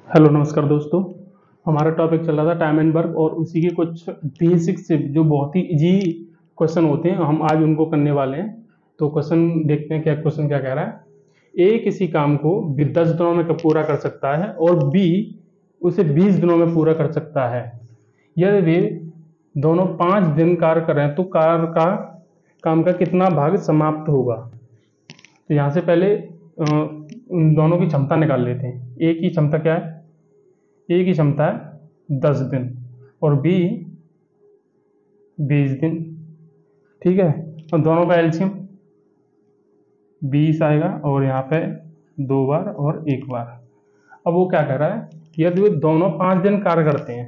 Hello नमस्कार दोस्तों। हमारा टॉपिक चल रहा था टाइम एंड वर्क और उसी के कुछ बेसिक से जो बहुत ही इजी क्वेश्चन होते हैं हम आज उनको करने वाले हैं। तो क्वेश्चन देखते हैं, क्वेश्चन क्या कह रहा है। ए किसी काम को 10 दिनों में पूरा कर सकता है और बी उसे 20 दिनों में पूरा कर सकता है। यदि वे दोनों 5 दिन कार्य करें तो काम का कितना भाग समाप्त होगा। तो यहाँ से पहले उन दोनों की क्षमता निकाल लेते हैं। ए की क्षमता क्या है? ए की क्षमता है 10 दिन और बी 20 दिन। ठीक है, और दोनों का एलसीएम 20 आएगा और यहाँ पे 2 बार और 1 बार। अब वो क्या कह रहा है, यदि वे दोनों 5 दिन कार्य करते हैं,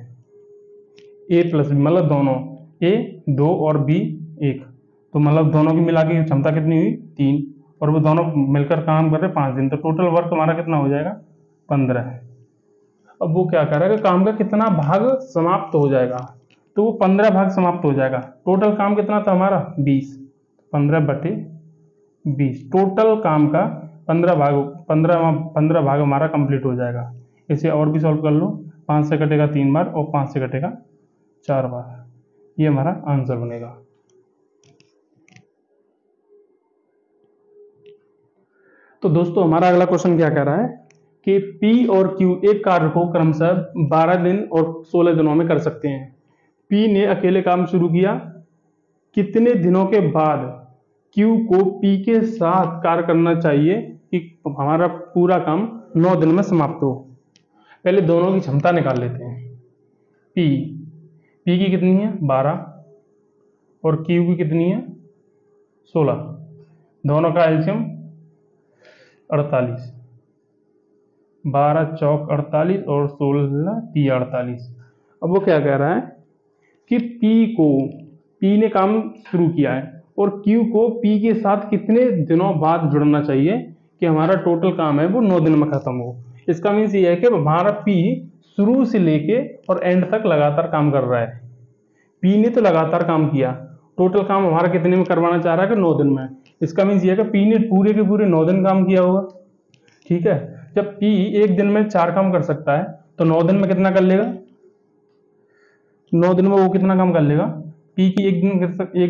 ए प्लस बी मतलब दोनों, ए 2 और बी 1, तो मतलब दोनों की मिला के क्षमता कितनी हुई 3, और वो दोनों मिलकर काम कर रहे 5 दिन, तो टोटल वर्क हमारा कितना हो जाएगा 15। अब वो क्या कर रहा है कि काम का कितना भाग समाप्त हो जाएगा, तो वो 15 भाग समाप्त हो जाएगा। टोटल काम कितना था हमारा 20, 15/20, टोटल काम का 15 भाग हमारा कंप्लीट हो जाएगा। इसे और भी सॉल्व कर लो, 5 से कटेगा 3 बार और 5 से कटेगा 4 बार, ये हमारा आंसर बनेगा। तो दोस्तों हमारा अगला क्वेश्चन क्या कह रहा है कि P और Q एक कार्य को क्रमशः 12 दिन और 16 दिनों में कर सकते हैं। P ने अकेले काम शुरू किया, कितने दिनों के बाद Q को P के साथ कार्य करना चाहिए कि हमारा पूरा काम 9 दिन में समाप्त हो। पहले दोनों की क्षमता निकाल लेते हैं। P की कितनी है 12 और Q की कितनी है 16, दोनों का एलसीएम 48, 12 चौक 48 और 16 3 48। अब वो क्या कह रहा है कि P ने काम शुरू किया है और Q को P के साथ कितने दिनों बाद जुड़ना चाहिए कि हमारा टोटल काम है वो 9 दिन में खत्म हो। इसका मीन्स ये है कि हमारा P शुरू से लेके और एंड तक लगातार काम कर रहा है। P ने तो लगातार काम किया, टोटल काम हमारा कितने में करवाना चाह रहा है कि 9 दिन में। इसका मीन्स ये है कि P ने पूरे के पूरे 9 दिन काम किया होगा। ठीक है, जब P एक दिन में 4 काम कर सकता है तो 9 दिन में कितना कर लेगा, 9 दिन में वो कितना काम कर लेगा। P की एक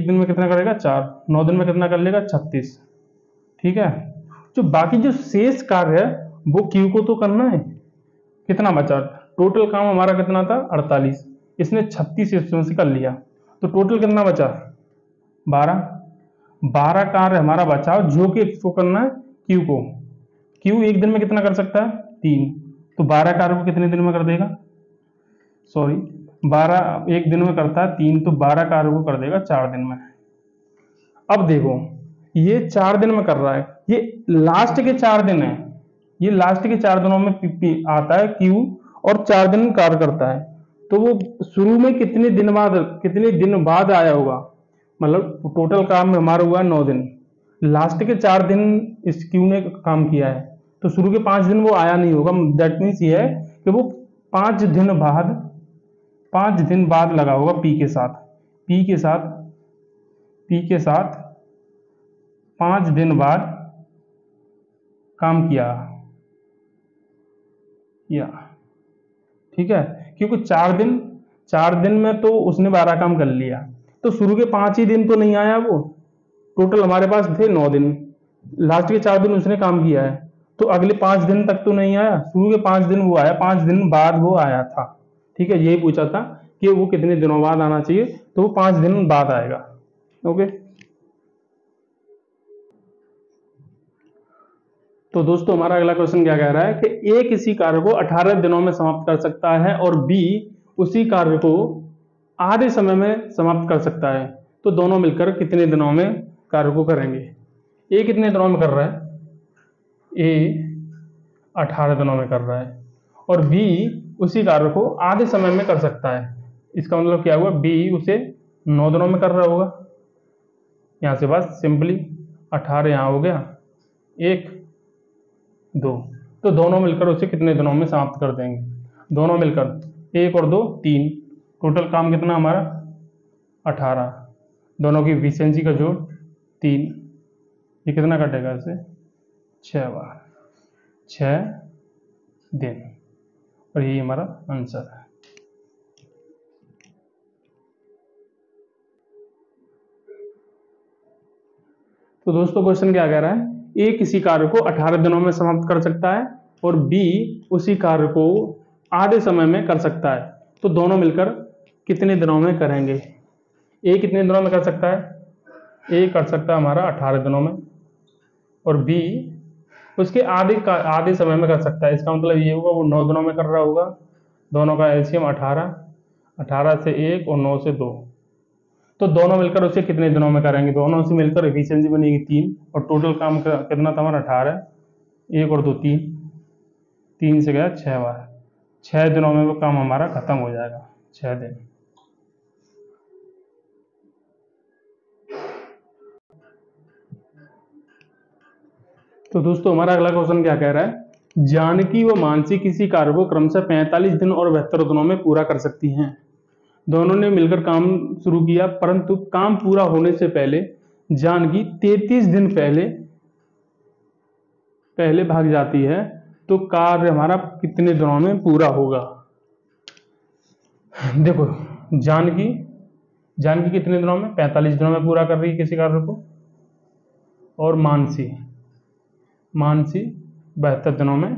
दिन में कितना करेगा 4, 9 दिन में कितना कर लेगा 36। ठीक है, जो बाकी जो शेष कार्य है वो Q को तो करना है। कितना बचा, टोटल काम हमारा कितना था 48, इसने 36 इसमें से कर लिया, तो टोटल कितना बचा 12 कार्य हमारा बचा जो कि इसको करना है Q को। Q एक दिन में कितना कर सकता है 3, तो 12 कार्य को कितने दिन में कर देगा, 12 एक दिन में करता है 3, तो 12 कार्य को कर देगा 4 दिन में। अब देखो ये 4 दिन में कर रहा है, ये लास्ट के 4 दिन है, ये लास्ट के 4 दिनों में आता है Q और 4 दिन कार्य करता है, तो वो शुरू में कितने दिन बाद आया होगा, मतलब टोटल काम हमारा हुआ 9 दिन, लास्ट के 4 दिन इस Q ने काम किया है, तो शुरू के 5 दिन वो आया नहीं होगा। दैट मीन्स ये है कि वो 5 दिन बाद लगा होगा P के साथ 5 दिन बाद काम किया। ठीक है, क्योंकि 4 दिन में तो उसने 12 काम कर लिया, तो शुरू के 5 ही दिन तो नहीं आया वो, टोटल हमारे पास थे 9 दिन, लास्ट के 4 दिन उसने काम किया है, तो अगले 5 दिन तक तो नहीं आया, शुरू के 5 दिन वो आया, 5 दिन बाद वो आया था। ठीक है, यही पूछा था कि वो कितने दिनों बाद आना चाहिए, तो वो 5 दिन बाद आएगा। ओके, तो दोस्तों हमारा अगला क्वेश्चन क्या कह रहा है कि ए किसी कार्य को 18 दिनों में समाप्त कर सकता है और बी उसी कार्य को आधे समय में समाप्त कर सकता है, तो दोनों मिलकर कितने दिनों में कार्य को करेंगे। ए कितने दिनों में कर रहा है, ए 18 दिनों में कर रहा है और बी उसी कार्य को आधे समय में कर सकता है। इसका मतलब क्या हुआ, बी उसे 9 दिनों में कर रहा होगा। यहाँ से बस सिंपली 18 यहाँ हो गया, 1 2, तो दोनों मिलकर उसे कितने दिनों में समाप्त कर देंगे, दोनों मिलकर 1 और 2 3, टोटल काम कितना हमारा 18, दोनों की एफिशिएंसी का जोड़ 3, ये कितना कटेगा इसे 6 बार, 6 दिन। और यही हमारा आंसर है। तो दोस्तों क्वेश्चन क्या कह रहा है, ए किसी कार्य को 18 दिनों में समाप्त कर सकता है और बी उसी कार्य को आधे समय में कर सकता है, तो दोनों मिलकर कितने दिनों में करेंगे। ए कितने दिनों में कर सकता है, ए कर सकता है हमारा 18 दिनों में, और बी उसके आधे समय में कर सकता है। इसका मतलब ये होगा वो 9 दिनों में कर रहा होगा। दोनों का एलसीएम 18, 18 से 1 और 9 से 2, तो दोनों मिलकर उसे कितने दिनों में करेंगे। दोनों से मिलकर एफिशिएंसी बनेगी 3, और टोटल काम कितना था हमारा 18, 1 और 2 3, 3 से गया 6 बार, 6 दिनों में वो काम हमारा खत्म हो जाएगा, 6 दिन। तो दोस्तों हमारा अगला क्वेश्चन क्या कह रहा है, जानकी व मानसी किसी कार्य को क्रमशः 45 दिन और 72 दिनों में पूरा कर सकती हैं। दोनों ने मिलकर काम शुरू किया, परंतु काम पूरा होने से पहले जानकी 33 दिन पहले भाग जाती है, तो कार्य हमारा कितने दिनों में पूरा होगा। देखो जानकी कितने दिनों में, 45 दिनों में पूरा कर रही है किसी कार्य को, और मानसी 72 दिनों में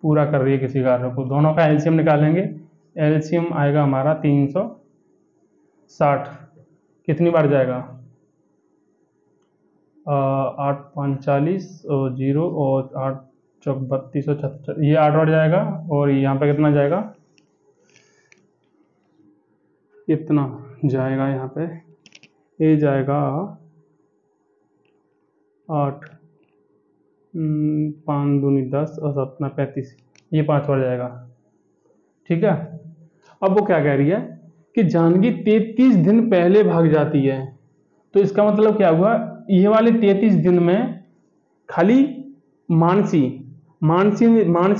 पूरा कर रही है किसी कार्य को। दोनों का एलसीएम निकालेंगे, एलसीएम आएगा हमारा 360, कितनी बार जाएगा, 8 5 40 और 0 और 8 चौक 32 और 76, ये 8 बार जाएगा, और यहाँ पे कितना जाएगा, इतना जाएगा, यहाँ पे ये जाएगा 8, 5 दूनी 10 और 7 35, ये 5 बार जाएगा। ठीक है, अब वो क्या कह रही है कि जानकी 33 दिन पहले भाग जाती है, तो इसका मतलब क्या हुआ, ये वाले 33 दिन में खाली मानसी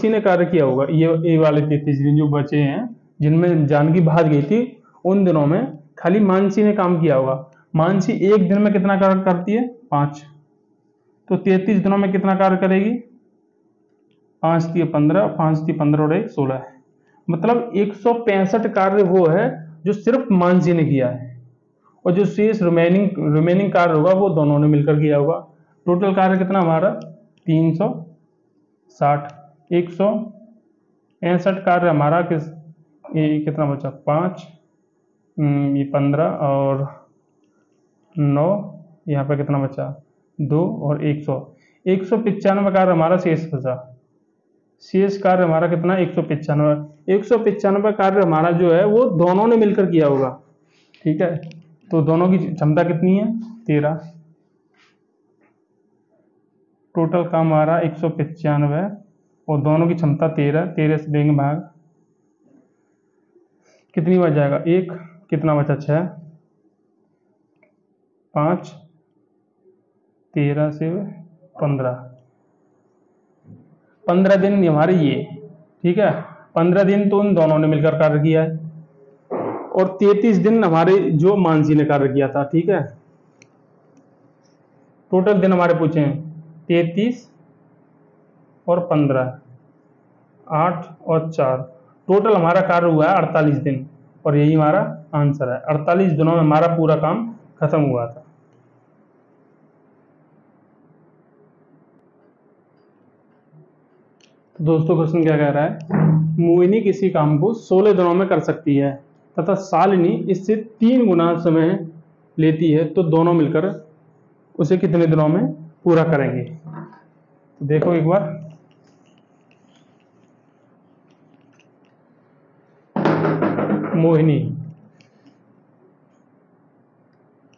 ने कार्य किया होगा। ये वाले 33 दिन जो बचे हैं जिनमें जानकी भाग गई थी, उन दिनों में खाली मानसी ने काम किया होगा। मानसी एक दिन में कितना कार्य करती है, 5, तो 33 दिनों में कितना कार्य करेगी, 5 × 15, 5 × 15 और 1 16 है, मतलब 165 कार्य वो है जो सिर्फ मानसी ने किया है, और जो शेष रिमेनिंग कार्य होगा वो दोनों ने मिलकर किया होगा। टोटल कार्य कितना हमारा 360, 165 कार्य हमारा कितना बचा, 5, ये 15 और 9, यहाँ पे कितना बचा, 2 और 195 कार्य हमारा शेष बचा। शेष कार्य हमारा कितना, 195 कार्य हमारा जो है वो दोनों ने मिलकर किया होगा। ठीक है, तो दोनों की क्षमता कितनी है, 13, टोटल काम हमारा 195 और दोनों की क्षमता 13, 13 से देंगे भाग, कितनी बार जाएगा, 1, कितना बचा 6, 5, 13 से 15 दिन हमारे ये। ठीक है, 15 दिन तो उन दोनों ने मिलकर कार्य किया है, और 33 दिन हमारे जो मानसी ने कार्य किया था। ठीक है, टोटल दिन हमारे पूछे हैं 33 और 15, 8 और 4, टोटल हमारा कार्य हुआ है 48 दिन, और यही हमारा आंसर है। 48 दिनों में हमारा पूरा काम खत्म हुआ था। तो दोस्तों क्वेश्चन क्या कह रहा है, मोहिनी किसी काम को 16 दिनों में कर सकती है तथा शालिनी इससे 3 गुना समय लेती है, तो दोनों मिलकर उसे कितने दिनों में पूरा करेंगे। तो देखो एक बार,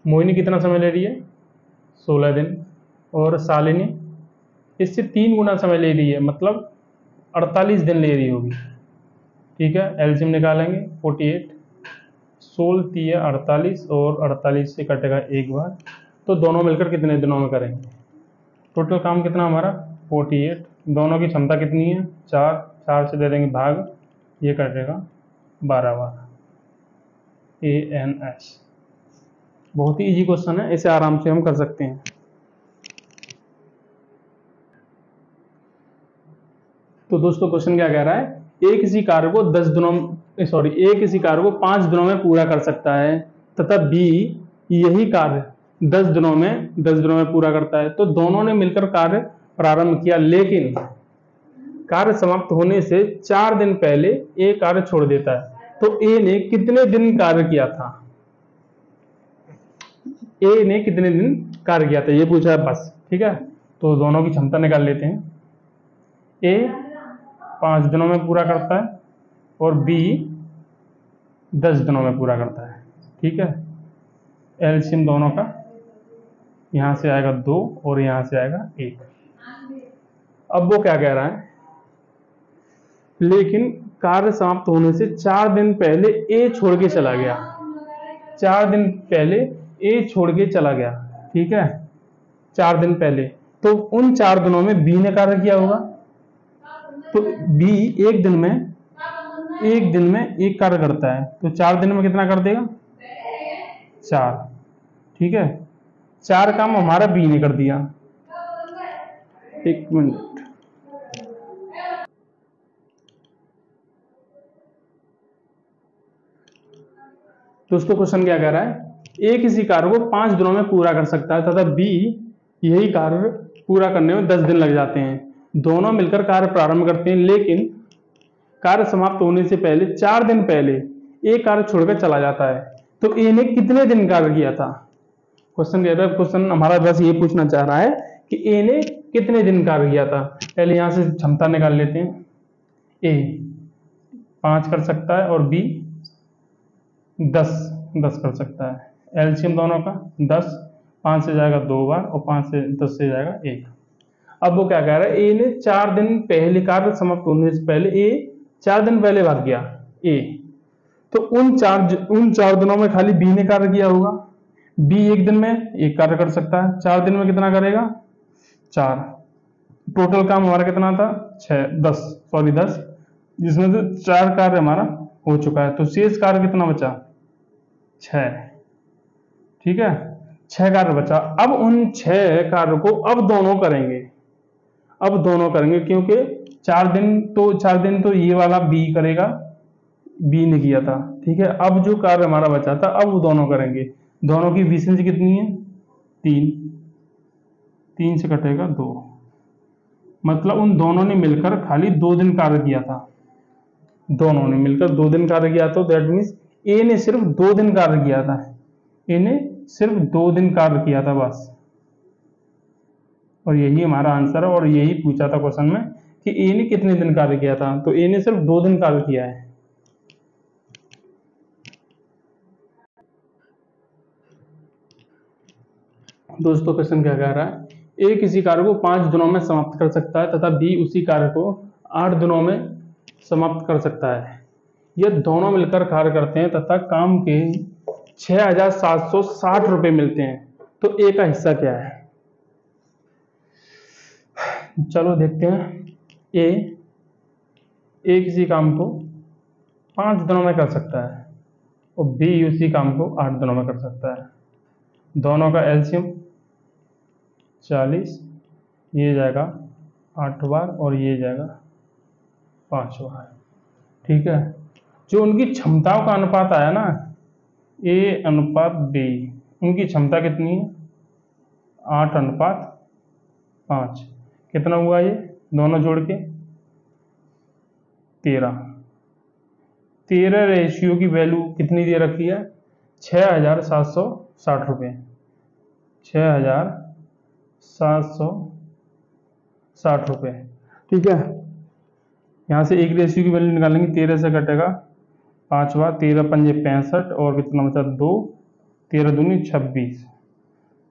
मोहिनी कितना समय ले रही है, 16 दिन, और शालिनी इससे 3 गुना समय ले रही है, मतलब 48 दिन ले रही होगी। ठीक है, एलसीएम निकालेंगे, 48, 16 3 48, और 48 से कटेगा 1 बार, तो दोनों मिलकर कितने दिनों में करेंगे। टोटल काम कितना हमारा 48, दोनों की क्षमता कितनी है, 4, 4 से दे देंगे भाग, ये कटेगा 12 बार। ANS बहुत ही इजी क्वेश्चन है, इसे आराम से हम कर सकते हैं। तो दोस्तों क्वेश्चन क्या कह रहा है, एक इसी कार्य को 10 दिनों एक इसी कार्य को 5 दिनों में पूरा कर सकता है तथा बी यही कार्य 10 दिनों में पूरा करता है। तो दोनों ने मिलकर कार्य प्रारंभ किया, लेकिन कार्य समाप्त होने से 4 दिन पहले ए कार्य छोड़ देता है। तो ए ने कितने दिन कार्य किया था? ए ने कितने दिन कार्य किया था ये पूछा है बस। ठीक है, तो दोनों की क्षमता निकाल लेते हैं। ए 5 दिनों में पूरा करता है और बी 10 दिनों में पूरा करता है। ठीक है, एलसीएम दोनों का यहां से आएगा 2 और यहां से आएगा 1। अब वो क्या कह रहा है, लेकिन कार्य समाप्त होने से 4 दिन पहले ए छोड़ के चला गया। 4 दिन पहले ए छोड़ के चला गया। ठीक है, 4 दिन पहले, तो उन 4 दिनों में बी ने कार्य किया होगा। तो बी एक दिन में एक कार्य करता है, तो 4 दिन में कितना कर देगा? 4। ठीक है, 4 काम हमारा बी ने कर दिया। एक मिनट, तो उसको क्वेश्चन क्या कह रहा है, ए किसी कार्य को 5 दिनों में पूरा कर सकता है तथा बी यही कार्य पूरा करने में 10 दिन लग जाते हैं। दोनों मिलकर कार्य प्रारंभ करते हैं, लेकिन कार्य समाप्त होने से पहले 4 दिन पहले ए कार्य छोड़कर चला जाता है। तो ए ने कितने दिन कार्य किया था? क्वेश्चन हमारा बस ये पूछना चाह रहा है कि ए ने कितने दिन कार्य किया था। पहले यहां से क्षमता निकाल लेते हैं। ए 5 कर सकता है और बी 10 कर सकता है। एलसीएम दोनों का 10, 5 से जाएगा 2 बार और 5 से 10 से जाएगा 1। अब वो क्या कह रहा है, ए ने 4 दिन पहले कार्य समाप्त होने से पहले ए 4 दिन पहले भाग गया ए, तो उन चार दिनों में खाली बी ने कार्य किया होगा। बी एक दिन में एक कार्य कर सकता है, 4 दिन में कितना करेगा? 4। टोटल काम हमारा कितना था? 10, जिसमें से 4 कार्य हमारा हो चुका है, तो शेष कार्य कितना बचा? 6। ठीक है, 6 कार्य बचा। अब उन 6 कार्य को अब दोनों करेंगे, क्योंकि 4 दिन तो ये वाला बी करेगा, बी ने किया था। ठीक है, अब जो कार्य हमारा बचा था अब वो दोनों करेंगे। दोनों की एफिशिएंसी कितनी है? 3 से कटेगा 2, मतलब उन दोनों ने मिलकर खाली 2 दिन कार्य किया था। दोनों ने मिलकर 2 दिन कार्य किया, तो दैट मीन्स ए ने सिर्फ 2 दिन कार्य किया था। ए ने सिर्फ 2 दिन कार्य किया था बस, और यही हमारा आंसर है। और यही पूछा था क्वेश्चन में कि ए ने कितने दिन कार्य किया था, तो ए ने सिर्फ 2 दिन कार्य किया है। दोस्तों क्वेश्चन क्या कह रहा है, ए किसी कार्य को 5 दिनों में समाप्त कर सकता है तथा बी उसी कार्य को 8 दिनों में समाप्त कर सकता है। यह दोनों मिलकर कार्य करते हैं तथा काम के 6,760 रुपए मिलते हैं, तो ए का हिस्सा क्या है? चलो देखते हैं। ए किसी काम को 5 दिनों में कर सकता है और बी उसी काम को 8 दिनों में कर सकता है। दोनों का एलसीएम 40, ये जाएगा 8 बार और ये जाएगा 5 बार। ठीक है, जो उनकी क्षमताओं का अनुपात आया ना, ए अनुपात बी, उनकी क्षमता कितनी है? 8:5। कितना हुआ ये दोनों जोड़ के? 13 रेशियो की वैल्यू कितनी दे रखी है? 6,760 रुपये। 6,760 रुपये। ठीक है, यहाँ से एक रेशियो की वैल्यू निकालेंगे, 13 से कटेगा 5 बार, 13 पंजे 65 और कितना बचा? 2, 13 दूनी 26,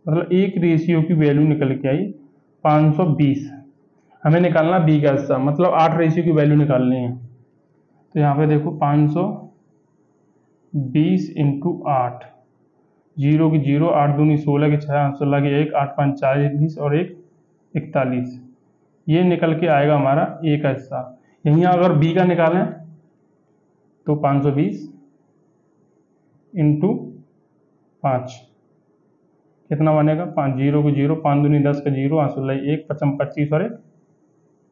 मतलब एक रेशियो की वैल्यू निकल के आई 520। हमें निकालना बी का हिस्सा, मतलब 8 रेशियो की वैल्यू निकालनी है। तो यहाँ पे देखो 520 इंटू 8, 0 की 0, 8 दूनी 16 की 6, 16 की 1, 8 5 40 और 1 41, ये निकल के आएगा हमारा ए का हिस्सा। यहीं अगर बी का निकालें तो 520 इंटू 5 कितना बनेगा? 5, 0 की 0, 5 दूनी 10 का 0, 8 16 1, 55 25 और 1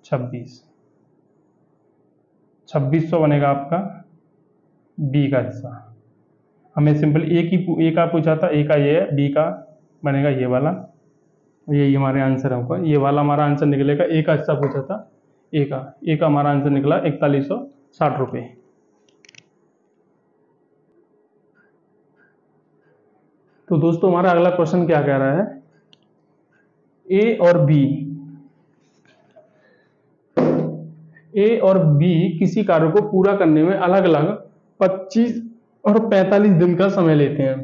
26, 2600 बनेगा आपका बी का हिस्सा। हमें सिंपल ए का पूछा था, ए का ये है, बी का बनेगा ये वाला, यही हमारे आंसर होगा। ये वाला हमारा आंसर निकलेगा, ए का हिस्सा पूछा था, ए का हमारा आंसर निकला 4160 रुपये। तो दोस्तों हमारा अगला क्वेश्चन क्या कह रहा है, ए और बी किसी कार्य को पूरा करने में अलग अलग 25 और 45 दिन का समय लेते हैं।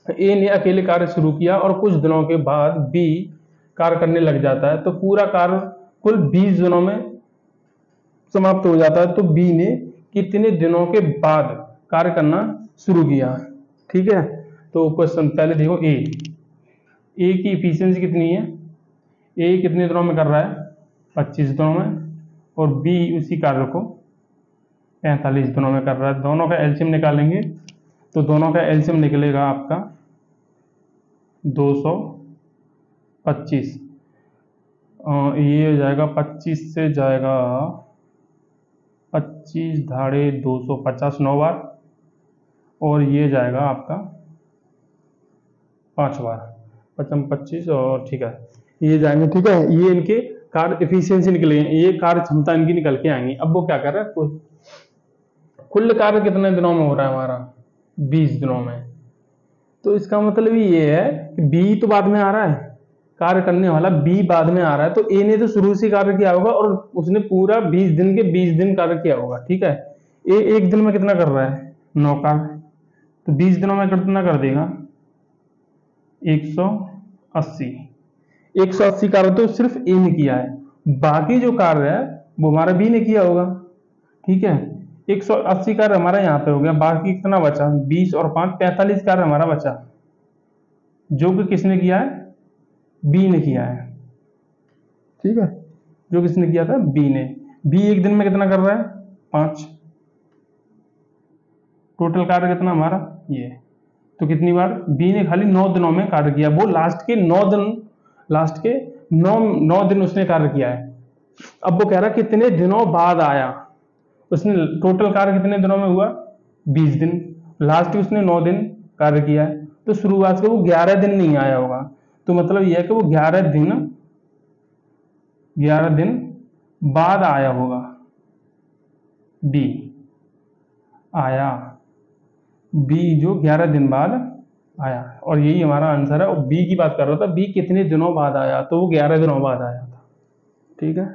ए ने अकेले कार्य शुरू किया और कुछ दिनों के बाद बी कार्य करने लग जाता है, तो पूरा कार्य कुल 20 दिनों में समाप्त हो जाता है। तो बी ने कितने दिनों के बाद कार्य करना शुरू किया? ठीक है, तो क्वेश्चन पहले देखो, ए की इफिशियंसी कितनी है, ए कितने दिनों में कर रहा है, 25 दिनों में, और बी उसी कार्य को 45 दिनों में कर रहा है। दोनों का एलसीएम निकालेंगे तो दोनों का एलसीएम निकलेगा आपका 225। ये हो जाएगा 25 से जाएगा 25 धाड़े 250 9 बार, और ये जाएगा आपका 5 बार, 25 और ठीक है ये जाएंगे। ठीक है, ये इनके कार्य एफिशिएंसी निकलेंगे, ये कार्य क्षमता इनकी निकल के आएंगी। अब वो क्या कर रहा है, कुल कार्य कितने दिनों में हो रहा है हमारा, 20 दिनों में। तो इसका मतलब ये है कि बी तो बाद में आ रहा है, कार्य करने वाला बी बाद में आ रहा है, तो ए ने तो शुरू से कार्य किया होगा और उसने पूरा 20 दिन के 20 दिन कार्य किया होगा। ठीक है, ए एक दिन में कितना कर रहा है, 9 कार्य, तो 20 दिनों में कितना कर देगा, 180 कार्य तो सिर्फ ए ने किया है, बाकी जो कार्य है वो हमारा बी ने किया होगा। ठीक है, 180 कार्य हमारा यहाँ पे हो गया, बाकी कितना बचा, 20 और 5 45 कार्य हमारा बचा, जो कि किसने किया है, बी ने किया है। ठीक है, जो किसने किया था, बी ने। बी एक दिन में कितना कर रहा है, 5। टोटल कार्य कितना हमारा ये, तो कितनी बार, बी ने खाली 9 दिनों में कार्य किया, वो लास्ट के 9 दिन उसने कार्य किया है। अब वो कह रहा है कितने दिनों बाद आया, उसने टोटल कार्य कितने दिनों में हुआ, 20 दिन, लास्ट उसने 9 दिन कार्य किया है, तो शुरुआत से वो 11 दिन नहीं आया होगा। तो मतलब यह है कि वो 11 दिन बाद आया होगा, बी आया, बी जो 11 दिन बाद आया, और यही हमारा आंसर है। और बी की बात कर रहा था, बी कितने दिनों बाद आया, तो वो 11 दिनों बाद आया था। ठीक है।